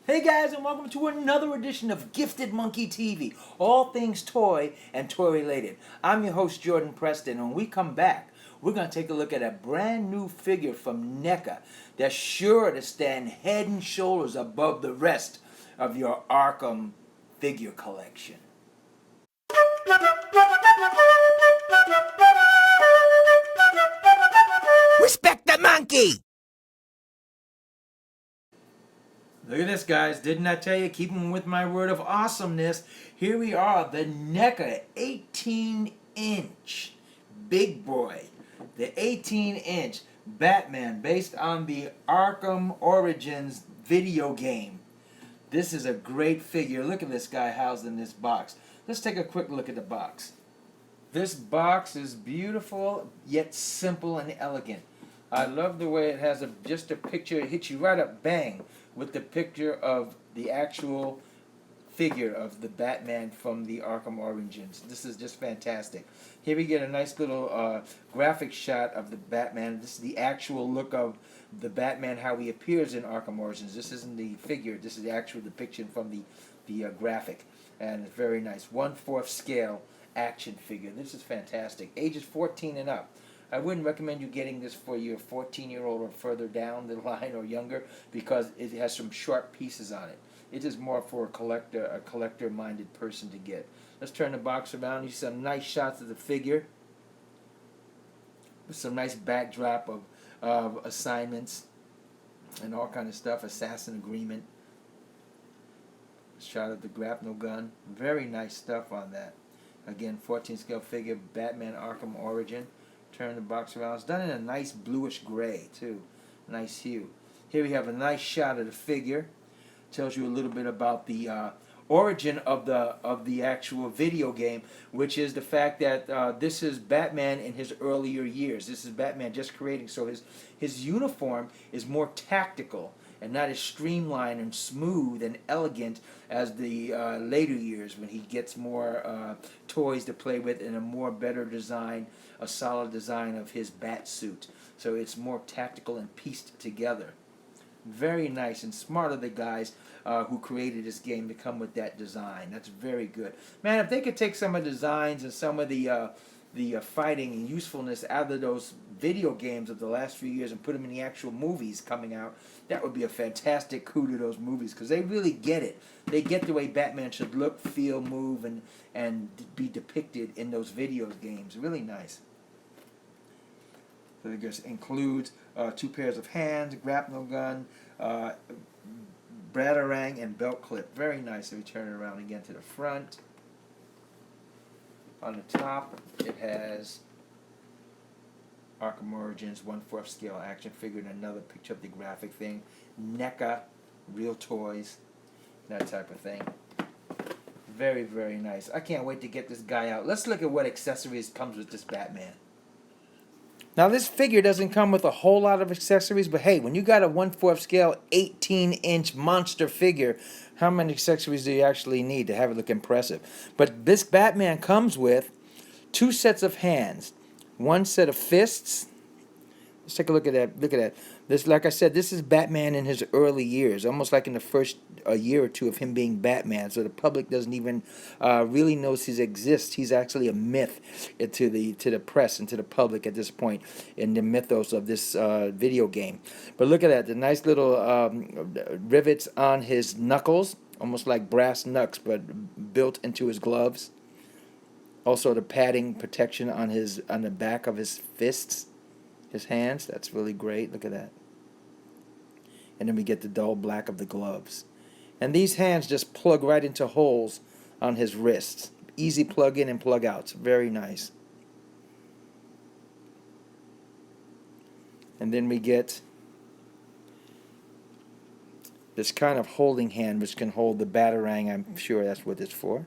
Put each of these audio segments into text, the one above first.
Hey guys, and welcome to another edition of Gifted Monkey TV, all things toy and toy related. I'm your host Jordan Preston, and when we come back, we're going to take a look at a brand new figure from NECA that's sure to stand head and shoulders above the rest of your Arkham figure collection. Respect the monkey! Look at this, guys. Didn't I tell you? Keeping with my word of awesomeness, here we are, the NECA 18-inch big boy. The 18-inch Batman based on the Arkham Origins video game. This is a great figure. Look at this guy housed in this box. Let's take a quick look at the box. This box is beautiful, yet simple and elegant. I love the way it has just a picture. It hits you right up, bang, with the picture of the actual figure of the Batman from the Arkham Origins. This is just fantastic. Here we get a nice little graphic shot of the Batman. This is the actual look of the Batman, how he appears in Arkham Origins. This isn't the figure. This is the actual depiction from the graphic. And it's very nice. 1/4 scale action figure. This is fantastic. Ages 14 and up. I wouldn't recommend you getting this for your 14-year-old or further down the line or younger, because it has some sharp pieces on it. It is more for a collector-minded person to get. Let's turn the box around. You see some nice shots of the figure with some nice backdrop of assignments and all kind of stuff. Assassin agreement. Shot of the grapnel gun. Very nice stuff on that. Again, 14 scale figure, Batman Arkham Origin. Turn the box around. It's done in a nice bluish gray too. Nice hue. Here we have a nice shot of the figure. Tells you a little bit about the origin of the actual video game, which is the fact that this is Batman in his earlier years. This is Batman just creating, so his uniform is more tactical and not as streamlined and smooth and elegant as the later years, when he gets more toys to play with and a more better design, a solid design of his bat suit. So it's more tactical and pieced together. Very nice, and smart of the guys who created this game to come with that design. That's very good. Man, if they could take some of the designs and some of the fighting and usefulness out of those video games of the last few years and put them in the actual movies coming out, that would be a fantastic coup to those movies, because they really get it. They get the way Batman should look, feel, move, and be depicted in those video games. Really nice. So it includes 2 pairs of hands, grapnel gun, batarang, and belt clip. Very nice. So we turn it around again to the front. On the top, it has Arkham Origins 1/4 scale action figure and another picture of the graphic thing. NECA, real toys, that type of thing. Very, very nice. I can't wait to get this guy out. Let's look at what accessories comes with this Batman. Now, this figure doesn't come with a whole lot of accessories, but hey, when you got a 1/4 scale 18-inch monster figure, how many accessories do you actually need to have it look impressive? But this Batman comes with 2 sets of hands, 1 set of fists. Let's take a look at that. Look at that. This, like I said, this is Batman in his early years, almost like in the first year or two of him being Batman. So the public doesn't even really knows he exists. He's actually a myth to the press and to the public at this point in the mythos of this video game. But look at that, the nice little rivets on his knuckles, almost like brass knucks, but built into his gloves. Also, the padding protection on the back of his fists. His hands, that's really great. Look at that. And then we get the dull black of the gloves. And these hands just plug right into holes on his wrists. Easy plug in and plug out. It's very nice. And then we get this kind of holding hand, which can hold the batarang. I'm sure that's what it's for.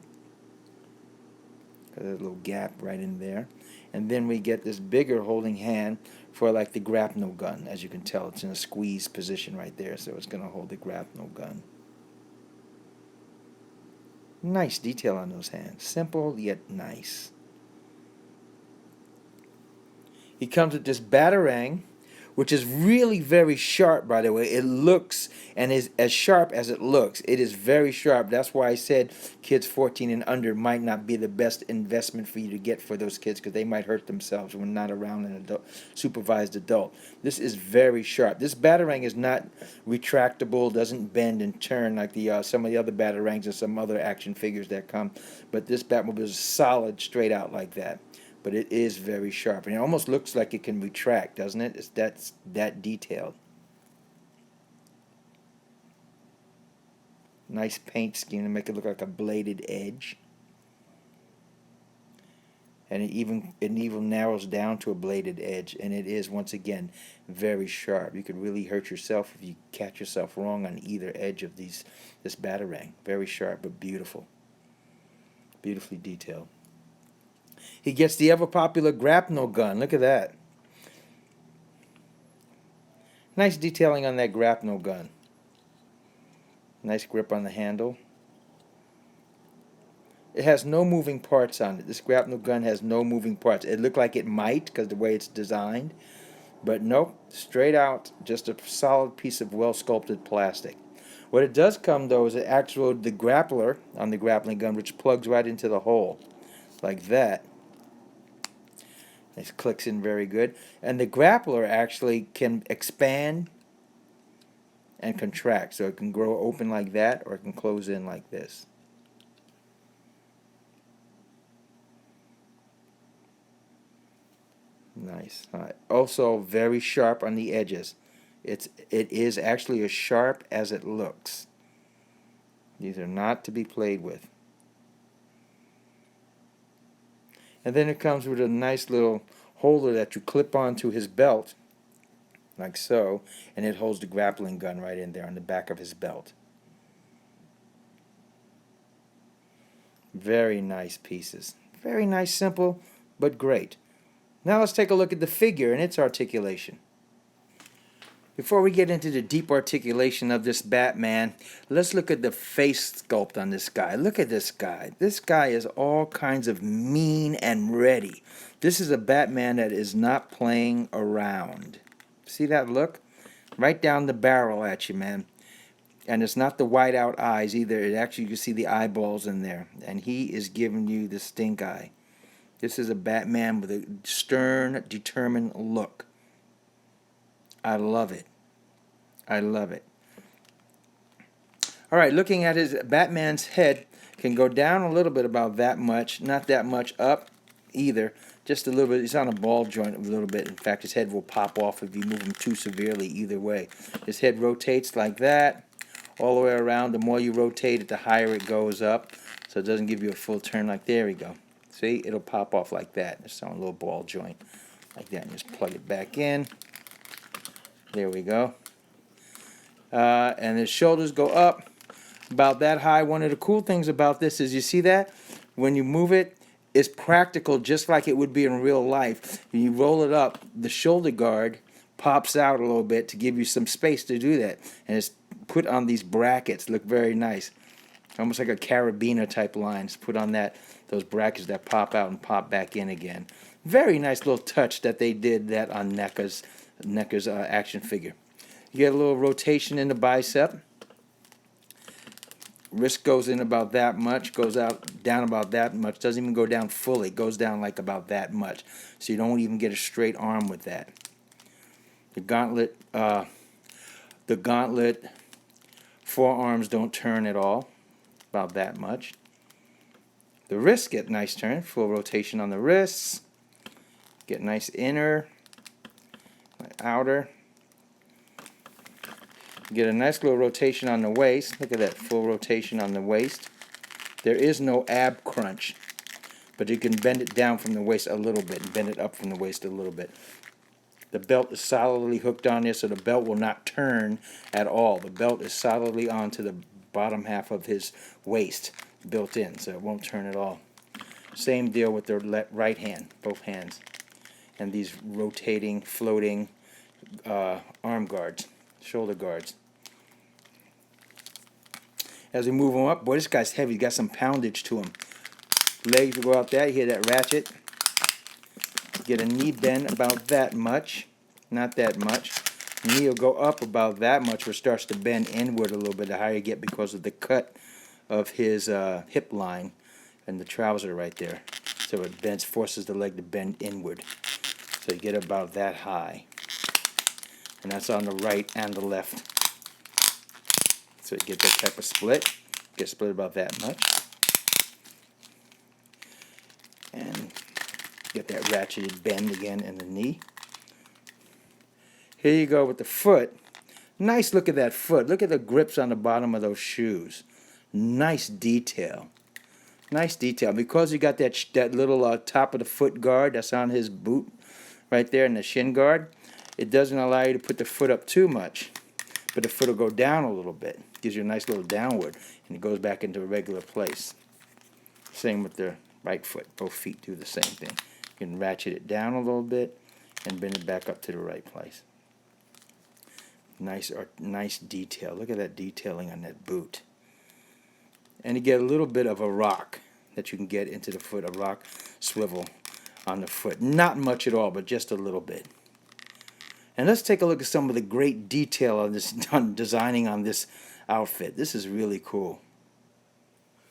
Got a little gap right in there. And then we get this bigger holding hand for like the grapnel gun. As you can tell, it's in a squeeze position right there, so it's going to hold the grapnel gun. Nice detail on those hands. Simple yet nice. He comes with this batarang, which is really very sharp, by the way. It looks and is as sharp as it looks. It is very sharp. That's why I said kids 14 and under might not be the best investment for you to get for those kids, because they might hurt themselves when not around an adult, supervised adult. This is very sharp. This Batarang is not retractable, doesn't bend and turn like the some of the other Batarangs and some other action figures that come. But this Batmobile is solid, straight out like that. But it is very sharp, and it almost looks like it can retract, doesn't it? That's that detailed. Nice paint scheme to make it look like a bladed edge, and it even narrows down to a bladed edge, and it is once again very sharp. You could really hurt yourself if you catch yourself wrong on either edge of this Batarang. Very sharp, but beautiful, beautifully detailed. He gets the ever-popular grapnel gun. Look at that. Nice detailing on that grapnel gun. Nice grip on the handle. It has no moving parts on it. This grapnel gun has no moving parts. It looked like it might because the way it's designed. But nope, straight out, just a solid piece of well-sculpted plastic. What it does come, though, is the grappler on the grappling gun, which plugs right into the hole. Like that. It clicks in very good. And the grappler actually can expand and contract. So it can grow open like that, or it can close in like this. Nice. Also very sharp on the edges. It is actually as sharp as it looks. These are not to be played with. And then it comes with a nice little holder that you clip onto his belt, like so, and it holds the grappling gun right in there on the back of his belt. Very nice pieces. Very nice, simple, but great. Now let's take a look at the figure and its articulation. Before we get into the deep articulation of this Batman, let's look at the face sculpt on this guy. Look at this guy. This guy is all kinds of mean and ready. This is a Batman that is not playing around. See that look? Right down the barrel at you, man. And it's not the white out eyes either. It actually, you can see the eyeballs in there. And he is giving you the stink eye. This is a Batman with a stern, determined look. I love it. I love it. All right, looking at his Batman's head, can go down a little bit, about that much. Not that much up either. Just a little bit. He's on a ball joint a little bit. In fact, his head will pop off if you move him too severely either way. His head rotates like that all the way around. The more you rotate it, the higher it goes up. So it doesn't give you a full turn. Like, there we go. See, it'll pop off like that. Just on a little ball joint like that. And just plug it back in. There we go. And his shoulders go up about that high. One of the cool things about this is, you see that? When you move it, it's practical just like it would be in real life. When you roll it up, the shoulder guard pops out a little bit to give you some space to do that. And it's put on these brackets. Look very nice. Almost like a carabiner type line. It's put on those brackets that pop out and pop back in again. Very nice little touch that they did that on NECA's action figure. You get a little rotation in the bicep. Wrist goes in about that much, goes out down about that much. Doesn't even go down fully. It goes down like about that much. So you don't even get a straight arm with that. The gauntlet forearms don't turn at all. About that much. The wrists get nice turn. Full rotation on the wrists. Get nice inner, outer. Get a nice little rotation on the waist. Look at that, full rotation on the waist. There is no ab crunch, but you can bend it down from the waist a little bit and bend it up from the waist a little bit. The belt is solidly hooked on here, so the belt will not turn at all. The belt is solidly onto the bottom half of his waist, built in, so it won't turn at all. Same deal with the right hand, both hands. And these rotating, floating arm guards, shoulder guards. As we move him up, boy, this guy's heavy. He's got some poundage to him. Legs will go out there. You hear that ratchet. Get a knee bend about that much. not that much. Knee will go up about that much, where it starts to bend inward a little bit the higher you get because of the cut of his hip line and the trouser right there. So it bends, forces the leg to bend inward. So you get about that high. And that's on the right and the left. So you get that type of split. Get split about that much. And get that ratcheted bend again in the knee. Here you go with the foot. Nice look at that foot. Look at the grips on the bottom of those shoes. Nice detail. Nice detail. Because you got that little top of the foot guard that's on his boot right there in the shin guard, it doesn't allow you to put the foot up too much. But the foot will go down a little bit. Gives you a nice little downward. And it goes back into a regular place. Same with the right foot. Both feet do the same thing. You can ratchet it down a little bit and bring it back up to the right place. Nice detail. Look at that detailing on that boot. And you get a little bit of a rock that you can get into the foot, a rock swivel on the foot. Not much at all, but just a little bit. And let's take a look at some of the great detail on this designing on this outfit. This is really cool.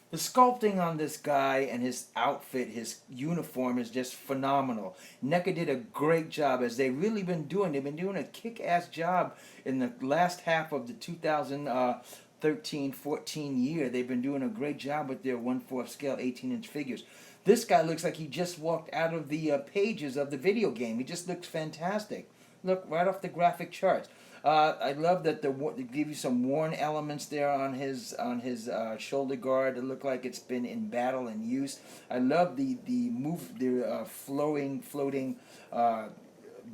The sculpting on this guy and his outfit, his uniform, is just phenomenal. NECA did a great job, as they've really been doing. They've been doing a kick-ass job in the last half of the 2013-14 year. They've been doing a great job with their 1/4 scale 18-inch figures. This guy looks like he just walked out of the pages of the video game. He just looks fantastic. Look, right off the graphic charts. I love that they give you some worn elements there on his shoulder guard that look like it's been in battle and use. I love the floating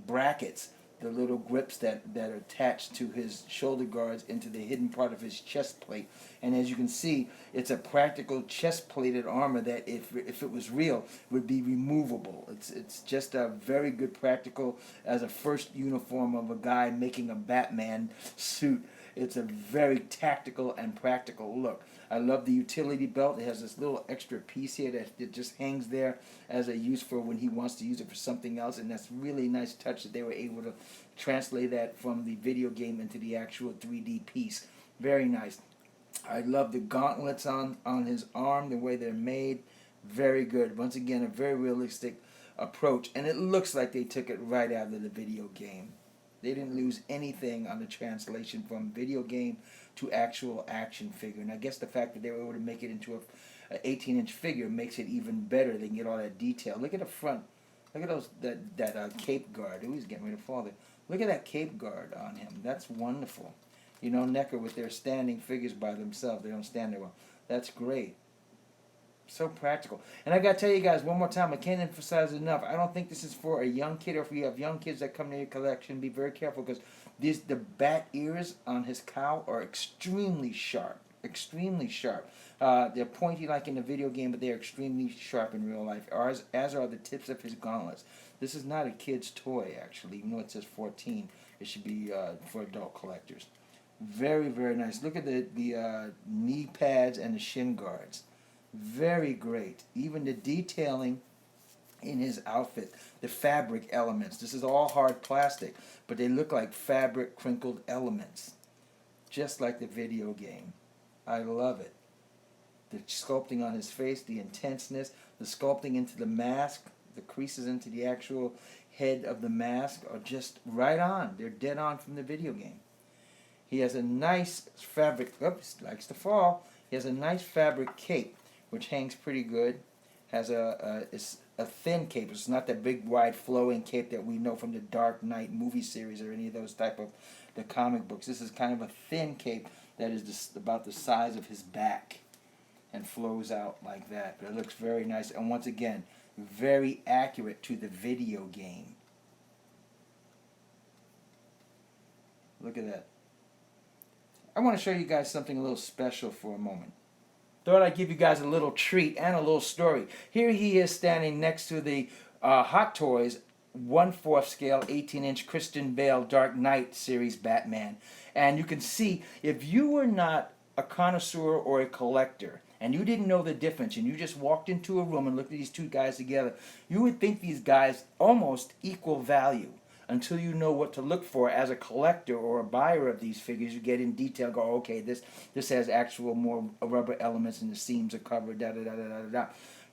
brackets, the little grips that are attached to his shoulder guards into the hidden part of his chest plate. And as you can see, it's a practical chest-plated armor that, if it was real, would be removable. It's just a very good practical as a first uniform of a guy making a Batman suit. It's a very tactical and practical look. I love the utility belt. It has this little extra piece here that it just hangs there as a use for when he wants to use it for something else, and that's really nice touch that they were able to translate that from the video game into the actual 3D piece. Very nice. I love the gauntlets on his arm, the way they're made. Very good. Once again, a very realistic approach, and it looks like they took it right out of the video game. They didn't lose anything on the translation from video game to actual action figure. And I guess the fact that they were able to make it into an 18-inch figure makes it even better. They can get all that detail. Look at the front. Look at that cape guard. Ooh, he's getting ready to fall there. Look at that cape guard on him. That's wonderful. You know, NECA with their standing figures by themselves, they don't stand there well. That's great. So practical. And I got to tell you guys one more time, I can't emphasize it enough. I don't think this is for a young kid, or if you have young kids that come to your collection, be very careful, because the bat ears on his cow are extremely sharp. Extremely sharp. They're pointy like in the video game, but they're extremely sharp in real life, as are the tips of his gauntlets. This is not a kid's toy, actually. Even though it says 14, it should be for adult collectors. Very, very nice. Look at the knee pads and the shin guards. Very great. Even the detailing in his outfit, the fabric elements. This is all hard plastic, but they look like fabric crinkled elements, just like the video game. I love it. The sculpting on his face, the intenseness, the sculpting into the mask, the creases into the actual head of the mask are just right on. They're dead on from the video game. He has a nice fabric, oops, likes to fall. He has a nice fabric cape, which hangs pretty good. Has it's a thin cape. It's not that big, wide, flowing cape that we know from the Dark Knight movie series or any of those type of the comic books. This is kind of a thin cape that is just about the size of his back and flows out like that. But it looks very nice, and once again, very accurate to the video game. Look at that. I want to show you guys something a little special for a moment. Thought I'd give you guys a little treat and a little story. Here he is standing next to the Hot Toys 1/4 scale 18-inch Christian Bale Dark Knight series Batman. And you can see, if you were not a connoisseur or a collector, and you didn't know the difference, and you just walked into a room and looked at these two guys together, you would think these guys almost equal value. until you know what to look for as a collector or a buyer of these figures. You get in detail, go, okay, this has actual more rubber elements and the seams are covered, da da da da da da.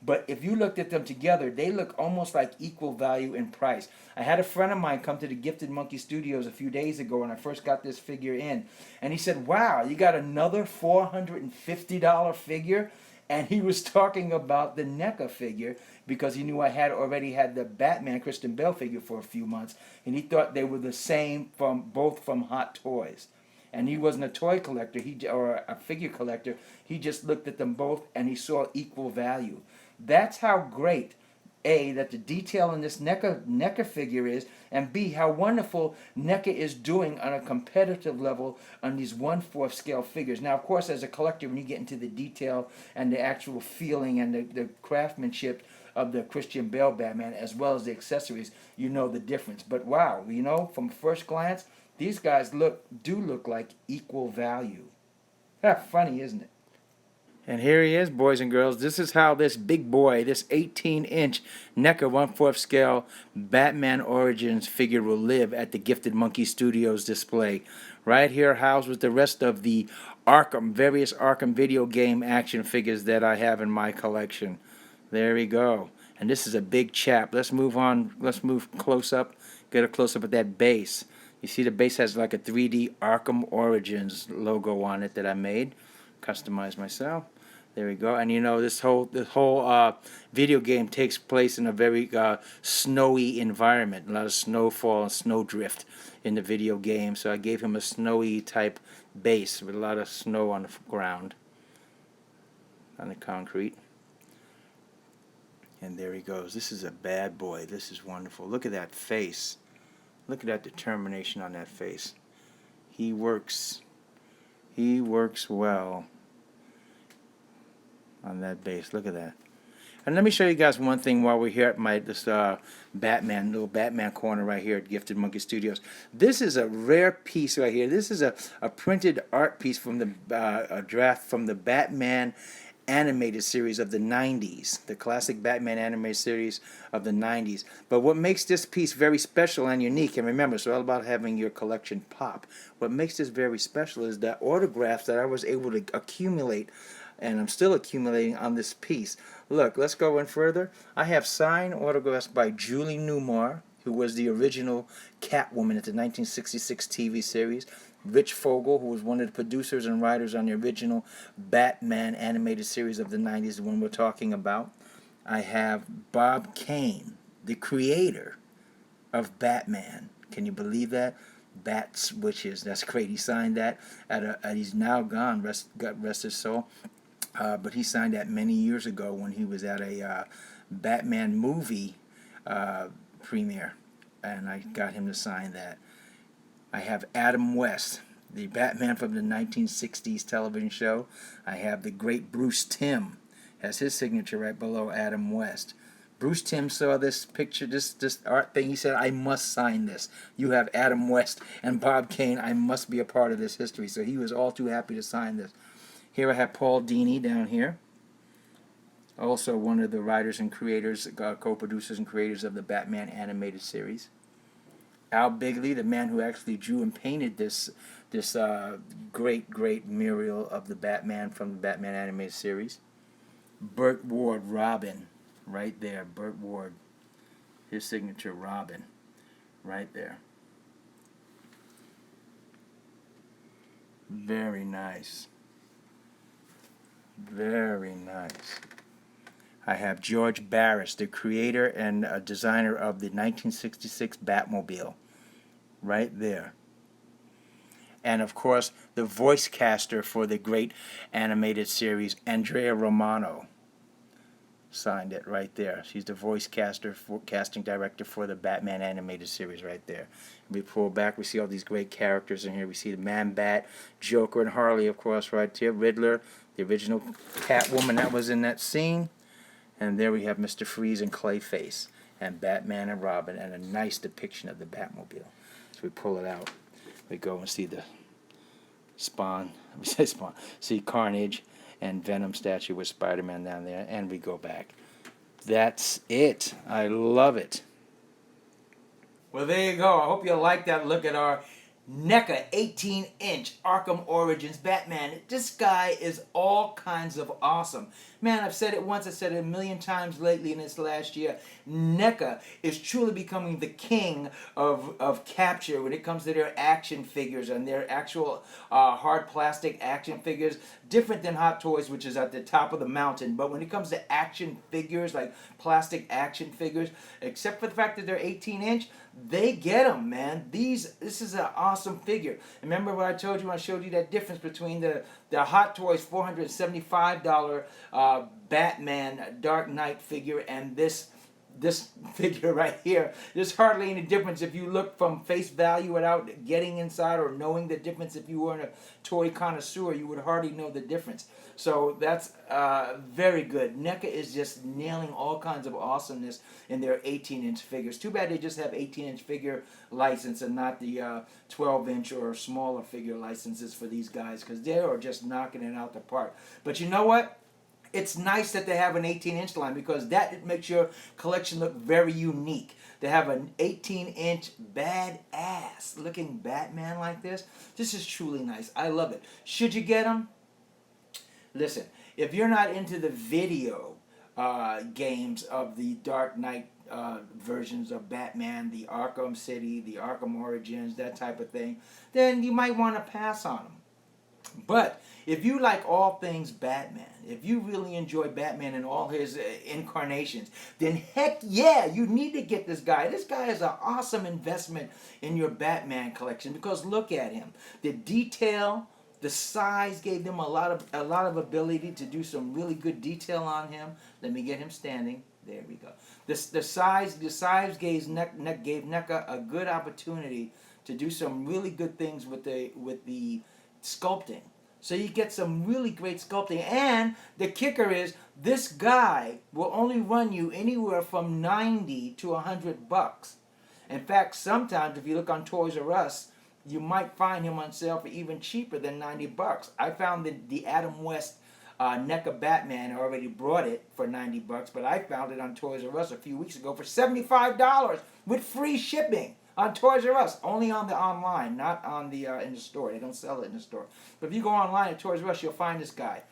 But if you looked at them together, they look almost like equal value in price. I had a friend of mine come to the Gifted Monkey Studios a few days ago when I first got this figure in. And he said, wow, you got another $450 figure? And he was talking about the NECA figure because he knew I had already had the Batman Christian Bale figure for a few months. And he thought they were the same both from Hot Toys. And he wasn't a toy collector or a figure collector. He just looked at them both and he saw equal value. That's how great, A, that the detail in this NECA figure is, and B, how wonderful NECA is doing on a competitive level on these 1/4 scale figures. Now, of course, as a collector, when you get into the detail and the actual feeling and the craftsmanship of the Christian Bale Batman, as well as the accessories, you know the difference. But wow, you know, from first glance, these guys do look like equal value. Funny, isn't it? And here he is, boys and girls. This is how this big boy, this 18-inch NECA 1/4 scale Batman Origins figure will live at the Gifted Monkey Studios display. Right here, housed with the rest of the various Arkham video game action figures that I have in my collection. There we go. And this is a big chap. Let's move on. Let's move close up. Get a close up at that base. You see the base has like a 3D Arkham Origins logo on it that I made. Customized myself. There we go. And you know, this whole video game takes place in a very snowy environment. A lot of snowfall and snowdrift in the video game. So I gave him a snowy type base with a lot of snow on the ground, on the concrete. And there he goes. This is a bad boy. This is wonderful. Look at that face. Look at that determination on that face. He works well on that base. Look at that. And let me show you guys one thing while we're here at this little Batman corner right here at Gifted Monkey Studios. This is a rare piece right here. This is a printed art piece from a draft from the Batman animated series of the 90s, the classic Batman animated series of the 90s. But what makes this piece very special and unique, and remember, it's all about having your collection pop. What makes this very special is the autographs that I was able to accumulate, and I'm still accumulating on this piece. Look, let's go in further. I have signed autographs by Julie Newmar, who was the original Catwoman at the 1966 TV series. Rich Fogel, who was one of the producers and writers on the original Batman animated series of the 90s, the one we're talking about. I have Bob Kane, the creator of Batman. Can you believe that? Bats, Witches. That's great. He signed that he's now gone, God rest his soul. But he signed that many years ago when he was at a Batman movie premiere, and I got him to sign that. I have Adam West, the Batman from the 1960s television show. I have the great Bruce Timm, has his signature right below Adam West. Bruce Timm saw this picture, this art thing. He said, I must sign this. You have Adam West and Bob Kane. I must be a part of this history. So he was all too happy to sign this. Here I have Paul Dini down here. Also one of the writers and creators, co-producers and creators of the Batman animated series. Al Bigley, the man who actually drew and painted this great mural of the Batman from the Batman animated series. Burt Ward, Robin, right there. Burt Ward, his signature, Robin, right there. Very nice. Very nice. I have George Barris, the creator and designer of the 1966 Batmobile, right there. And of course, the voice caster for the great animated series, Andrea Romano, signed it right there. She's the voice casting director for the Batman animated series right there. We pull back, we see all these great characters in here. We see the Man-Bat, Joker, and Harley, of course, right here. Riddler, the original Catwoman that was in that scene. And there we have Mr. Freeze and Clayface, and Batman and Robin, and a nice depiction of the Batmobile. So we pull it out. We go and see the Spawn. We say Spawn. See Carnage and Venom statue with Spider-Man down there, and we go back. That's it. I love it. Well, there you go. I hope you like that look at our NECA 18-inch Arkham Origins Batman. This guy is all kinds of awesome. Man, I've said it once, I said it a million times lately in this last year. NECA is truly becoming the king of capture when it comes to their action figures and their actual hard plastic action figures. Different than Hot Toys, which is at the top of the mountain. But when it comes to action figures, like plastic action figures, except for the fact that they're 18-inch, they get them, man. This is an awesome figure. Remember what I told you when I showed you that difference between the Hot Toys $475 Batman Dark Knight figure and this figure right here. There's hardly any difference if you look from face value without getting inside or knowing the difference. If you weren't a toy connoisseur, you would hardly know the difference. So that's very good. NECA is just nailing all kinds of awesomeness in their 18-inch figures. Too bad they just have 18-inch figure license and not the 12-inch or smaller figure licenses for these guys, because they are just knocking it out the park. But you know what? It's nice that they have an 18-inch line, because that makes your collection look very unique. To have an 18-inch badass looking Batman like this is truly nice. I love it. Should you get them? Listen, if you're not into the video games of the Dark Knight versions of Batman, the Arkham City, the Arkham Origins, that type of thing, then you might want to pass on them. But if you like all things Batman, if you really enjoy Batman and all his incarnations, then heck yeah, you need to get this guy. This guy is an awesome investment in your Batman collection, because look at him. The detail, the size gave them a lot of ability to do some really good detail on him. Let me get him standing. There we go. The size gave NECA a good opportunity to do some really good things with the sculpting. So you get some really great sculpting. And the kicker is, this guy will only run you anywhere from $90 to $100. In fact, sometimes if you look on Toys R Us, you might find him on sale for even cheaper than $90. I found the Adam West NECA Batman. I already brought it for $90, but I found it on Toys R Us a few weeks ago for $75 with free shipping. On Toys R Us, only on the online, not on the in the store. They don't sell it in the store. But if you go online at Toys R Us, you'll find this guy.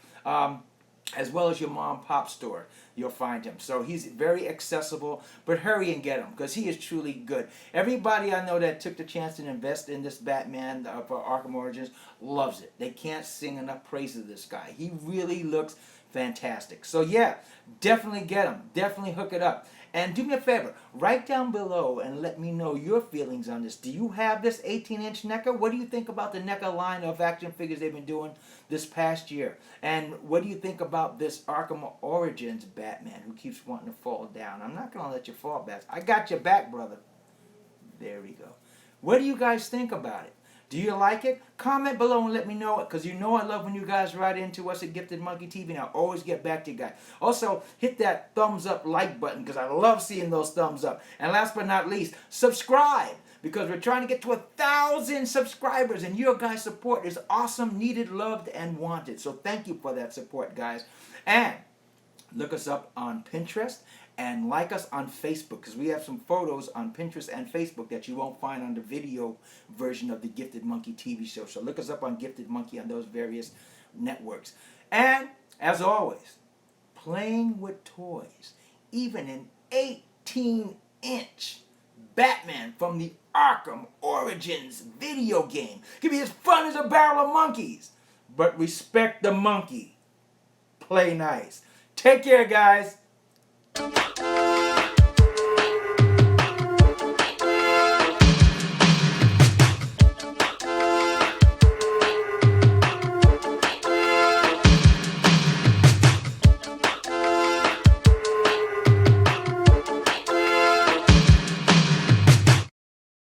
As well as your mom and pop store, you'll find him. So he's very accessible, but hurry and get him, because he is truly good. Everybody I know that took the chance to invest in this Batman for Arkham Origins loves it. They can't sing enough praise of this guy. He really looks fantastic. So yeah, definitely get him. Definitely hook it up. And do me a favor, write down below and let me know your feelings on this. Do you have this 18-inch NECA? What do you think about the NECA line of action figures they've been doing this past year? And what do you think about this Arkham Origins Batman who keeps wanting to fall down? I'm not going to let you fall back. I got your back, brother. There we go. What do you guys think about it? Do you like it? Comment below and let me know it, because you know I love when you guys write into us at Gifted Monkey TV, and I always get back to you guys. Also, hit that thumbs up like button, because I love seeing those thumbs up. And last but not least, subscribe, because we're trying to get to 1,000 subscribers, and your guys' support is awesome, needed, loved, and wanted. So thank you for that support, guys. And look us up on Pinterest and like us on Facebook, because we have some photos on Pinterest and Facebook that you won't find on the video version of the Gifted Monkey TV show. So look us up on Gifted Monkey on those various networks. And as always, playing with toys, even an 18-inch Batman from the Arkham Origins video game can be as fun as a barrel of monkeys. But respect the monkey. Play nice. Take care, guys.